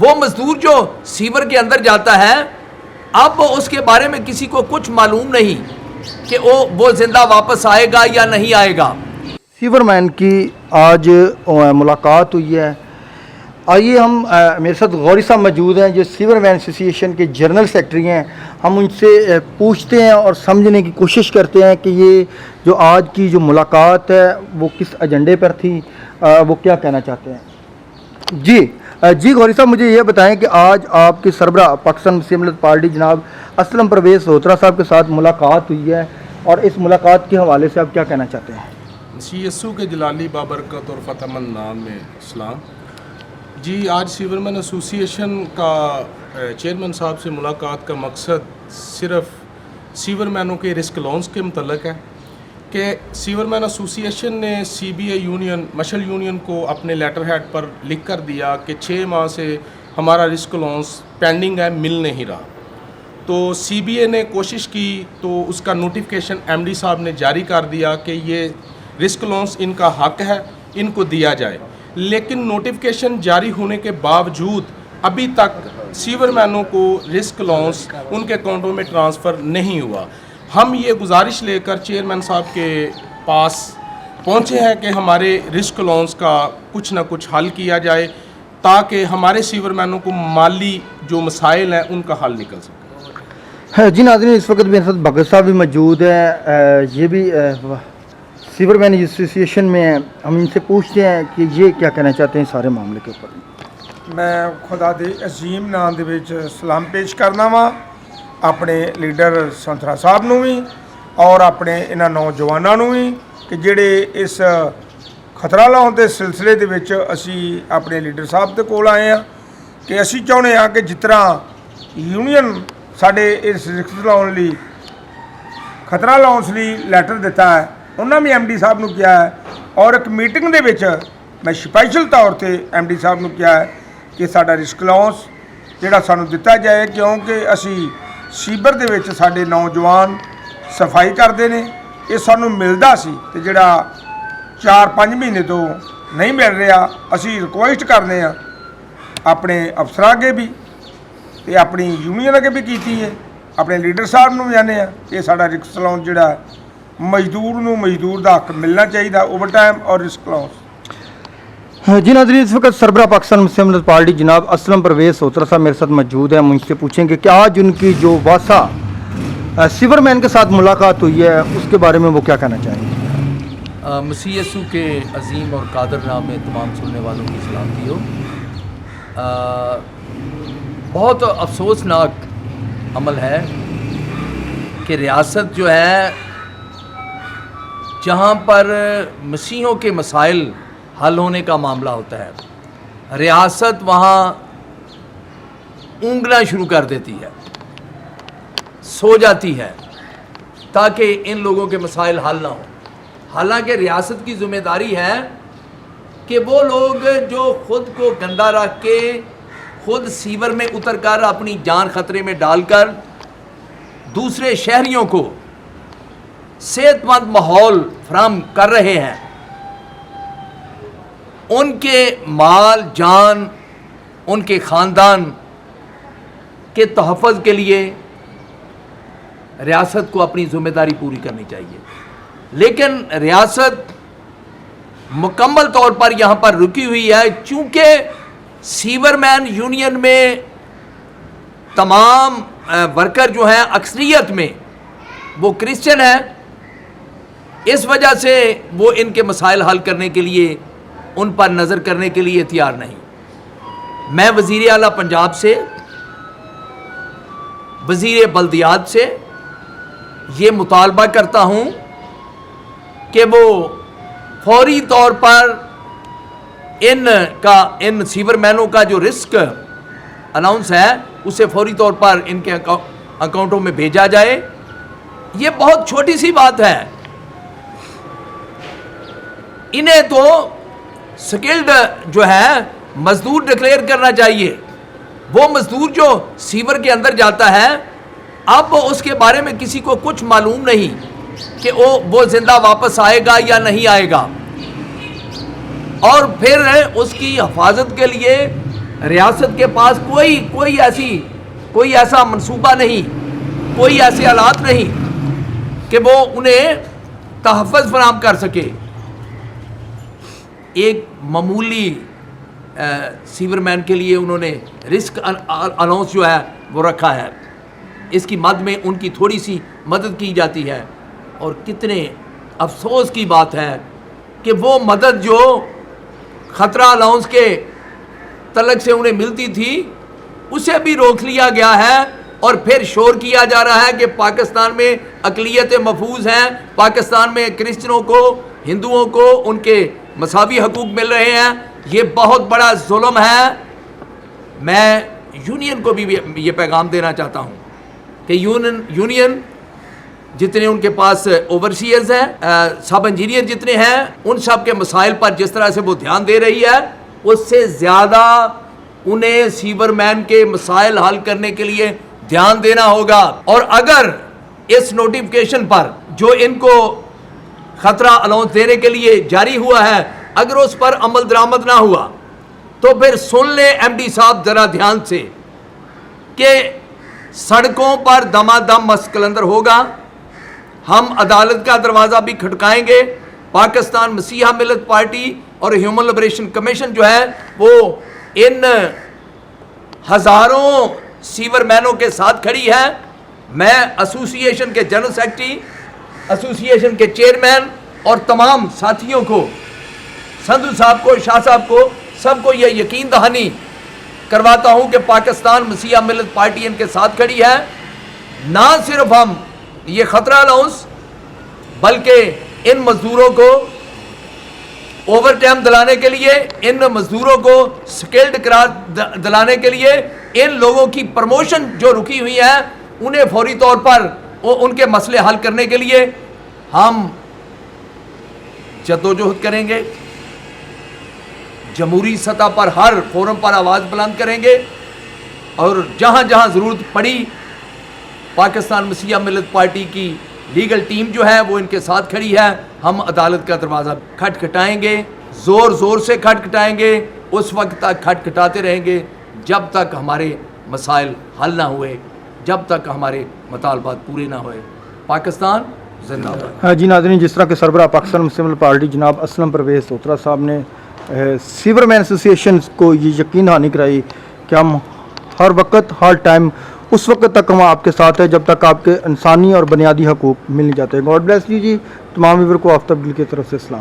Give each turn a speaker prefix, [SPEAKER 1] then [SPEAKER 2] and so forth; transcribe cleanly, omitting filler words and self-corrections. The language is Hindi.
[SPEAKER 1] वो मजदूर जो सीवर के अंदर जाता है, अब उसके बारे में किसी को कुछ मालूम नहीं कि वो जिंदा वापस आएगा या नहीं आएगा।
[SPEAKER 2] सीवरमैन की आज मुलाकात हुई है। आइए हम मेरे साथ गौरी साहब मौजूद हैं जो सीवरमैन एसोसिएशन के जनरल सेक्रेटरी हैं। हम उनसे पूछते हैं और समझने की कोशिश करते हैं कि ये जो आज की जो मुलाकात है वो किस एजेंडे पर थी, वो क्या कहना चाहते हैं। जी गौरी साहब, मुझे ये बताएं कि आज आपके सरबरा पाकिस्तान मुस्लिम लीग पार्टी जनाब असलम परवेज़ सोहतरा साहब के साथ मुलाकात हुई है और इस मुलाकात के हवाले से आप क्या कहना चाहते हैं।
[SPEAKER 3] CSU के जलाली बाबरकत और फ़तहमंद नाम में इस्लाम। जी, आज सीवरमैन एसोसिएशन का चेयरमैन साहब से मुलाकात का मकसद सिर्फ सीवरमैनों के रिस्क लॉन्स के मतलब है कि सीवरमैन एसोसिएशन ने CBA यूनियन मशल यूनियन को अपने लेटर हेड पर लिख कर दिया कि 6 माह से हमारा रिस्क लॉन्स पेंडिंग है, मिल नहीं रहा। तो CBA ने कोशिश की तो उसका नोटिफिकेशन MD साहब ने जारी कर दिया कि ये रिस्क लॉन्स इनका हक है, इनको दिया जाए। लेकिन नोटिफिकेशन जारी होने के बावजूद अभी तक सीवरमैनों को रिस्क लॉन्स उनके अकाउंटों में ट्रांसफ़र नहीं हुआ। हम ये गुजारिश लेकर चेयरमैन साहब के पास पहुँचे हैं कि हमारे रिस्क लॉन्स का कुछ ना कुछ हल किया जाए ताकि हमारे सीवरमैनों को माली जो मसाइल हैं उनका हल निकल सके।
[SPEAKER 2] जी नाज़रीन, इस वक्त मेरे साथ भगत साहब भी मौजूद हैं, ये भी सीवरमैन एसोसिएशन में हैं। हम इनसे पूछते हैं कि ये क्या कहना चाहते हैं सारे मामले के ऊपर।
[SPEAKER 4] मैं खुदा दे अजीम नाम दे विच सलाम पेश करना वा अपने लीडर संतरा साहब नूं भी और अपने इन्हां नौजवानों नूं भी कि जिहड़े इस खतरा लाउण दे सिलसिले दे विच असीं अपने लीडर साहब दे कोल आए हैं कि असीं चाहुंदे हां कि जिस तरह यूनीयन साडे इस रिस्क लाउण लई खतरा लाउण लई लैटर दिता है, उन्होंने भी MD साहब ने किया है और एक मीटिंग दे विच मैं स्पैशल तौर पर MD साहब ने किया है कि साडा रिस्क लॉन्स जिहड़ा सानू दिता जाए, क्योंकि असी सीबर दे विच साडे नौजवान सफाई करते हैं, ये सानू मिलदा सी ते जिहड़ा 4-5 महीने तो नहीं मिल रहा। असी रिक्वेस्ट करते हैं अपने अफसरां अगे भी ते अपनी यूनीयन अगे भी कीती है, अपने लीडर साहब नूं भी आने कि साडा रिस्क लॉन्स जिहड़ा मजदूर नूं मजदूर दा हक मिलना चाहिए, ओवर टाइम और रिस्क लॉन्स।
[SPEAKER 2] जी नाज़रीन, इस वक्त सरबरा पाकिस्तान मुस्लिम लीग पार्टी जनाब असलम परवेज़ सोहतरा साहब मेरे साथ मौजूद हैं। मुझसे पूछेंगे कि आज उनकी जो वासा सीवरमैन के साथ मुलाकात हुई है उसके बारे में वो क्या कहना चाहेंगे।
[SPEAKER 1] CSU के अजीम और कादर नाम में तमाम सुनने वालों की सलामती हो। बहुत अफसोसनाक अमल है कि रियासत जो है जहाँ पर मसीहों के मसाइल हल होने का मामला होता है, रियासत वहाँ ऊँगना शुरू कर देती है, सो जाती है ताकि इन लोगों के मसाइल हल ना हो। हालांकि रियासत की ज़िम्मेदारी है कि वो लोग जो ख़ुद को गंदा रख के खुद सीवर में उतर कर अपनी जान खतरे में डालकर दूसरे शहरियों को सेहतमंद माहौल फराहम कर रहे हैं, उनके माल जान उनके ख़ानदान के तहफ़्फ़ुज़ के लिए रियासत को अपनी ज़िम्मेदारी पूरी करनी चाहिए। लेकिन रियासत मुकम्मल तौर पर यहाँ पर रुकी हुई है, चूँकि सीवरमैन यूनियन में तमाम वर्कर जो हैं अक्सरियत में वो क्रिश्चियन हैं, इस वजह से वो इनके मसाइल हल करने के लिए उन पर नज़र करने के लिए तैयार नहीं। मैं वज़ीर आला पंजाब से, वज़ीर बल्दियात से ये मुतालबा करता हूँ कि वो फौरी तौर पर इन सीवरमैनों का जो रिस्क अनाउंस है उसे फौरी तौर पर इनके अकाउंटों में भेजा जाए। ये बहुत छोटी सी बात है, इन्हें तो स्किल्ड जो है मजदूर डिक्लेयर करना चाहिए। वो मजदूर जो सीवर के अंदर जाता है, अब उसके बारे में किसी को कुछ मालूम नहीं कि वो जिंदा वापस आएगा या नहीं आएगा, और फिर उसकी हिफाजत के लिए रियासत के पास कोई ऐसा मंसूबा नहीं, कोई ऐसे हालात नहीं कि वो उन्हें तहफ़्फ़ुज़ फराहम कर सके। एक मामूली सीवरमैन के लिए उन्होंने रिस्क अलाउंस जो है वो रखा है, इसकी मद में उनकी थोड़ी सी मदद की जाती है। और कितने अफसोस की बात है कि वो मदद जो ख़तरा अलाउंस के तलक से उन्हें मिलती थी उसे भी रोक लिया गया है, और फिर शोर किया जा रहा है कि पाकिस्तान में अक़लियतें महफूज हैं, पाकिस्तान में क्रिश्चियनों को, हिंदुओं को उनके मसावी हकूक़ मिल रहे हैं। ये बहुत बड़ा जुल्म है। मैं यूनियन को भी ये पैगाम देना चाहता हूँ कि यूनियन जितने उनके पास ओवरसीयर्स हैं, सब इंजीनियर जितने हैं, उन सब के मसाइल पर जिस तरह से वो ध्यान दे रही है, उससे ज़्यादा उन्हें सीवरमैन के मसाइल हल करने के लिए ध्यान देना होगा। और अगर इस नोटिफिकेशन पर जो इनको ख़तरा अलाउंस देने के लिए जारी हुआ है, अगर उस पर अमल दरामद ना हुआ तो फिर सुन ले एमडी साहब ज़रा ध्यान से कि सड़कों पर दमादम मसकलंदर होगा। हम अदालत का दरवाज़ा भी खटकाएंगे। पाकिस्तान मसीहा मिलत पार्टी और ह्यूमन लिबरेशन कमीशन जो है वो इन हज़ारों सीवरमैनों के साथ खड़ी है। मैं एसोसिएशन के जनरल सेक्रेटरी, एसोसिएशन के चेयरमैन और तमाम साथियों को, संधू साहब को, शाह साहब को, सबको ये यकीन दहानी करवाता हूँ कि पाकिस्तान मसीहा मिलत पार्टी इनके साथ खड़ी है। ना सिर्फ हम ये ख़तरा अलाउंस, बल्कि इन मज़दूरों को ओवर टाइम दिलाने के लिए, इन मज़दूरों को स्किल्ड करार दिलाने के लिए, इन लोगों की प्रमोशन जो रुकी हुई है उन्हें फौरी तौर पर उनके मसले हल करने के लिए हम जद्दोजहद करेंगे। जमहूरी सतह पर हर फोरम पर आवाज़ बुलंद करेंगे, और जहाँ जहाँ ज़रूरत पड़ी पाकिस्तान मसीहा मिलत पार्टी की लीगल टीम जो है वो इनके साथ खड़ी है। हम अदालत का दरवाज़ा खटखटाएंगे, ज़ोर ज़ोर से खटखटाएंगे, उस वक्त तक खटखटाते रहेंगे जब तक हमारे मसाइल हल ना हुए, जब तक हमारे मुतालबात पूरे ना हुए। पाकिस्तान जिंदाबाद।
[SPEAKER 2] जी नाज़रीन, जिस तरह के सरबराह पाकिस्तान मुस्लिम लीग पार्टी जनाब असलम परवेज़ सोतरा साहब ने सीवरमैन एसोसिएशन को ये यकीन दहानी कराई कि हम हर वक्त हर टाइम उस वक्त तक हम आपके साथ हैं जब तक आपके इंसानी और बुनियादी हकूक़ मिल नहीं जाते। गॉड ब्लेस यू जी। तमाम व्यूअर को आफ्ताब गिल की तरफ से सलाम।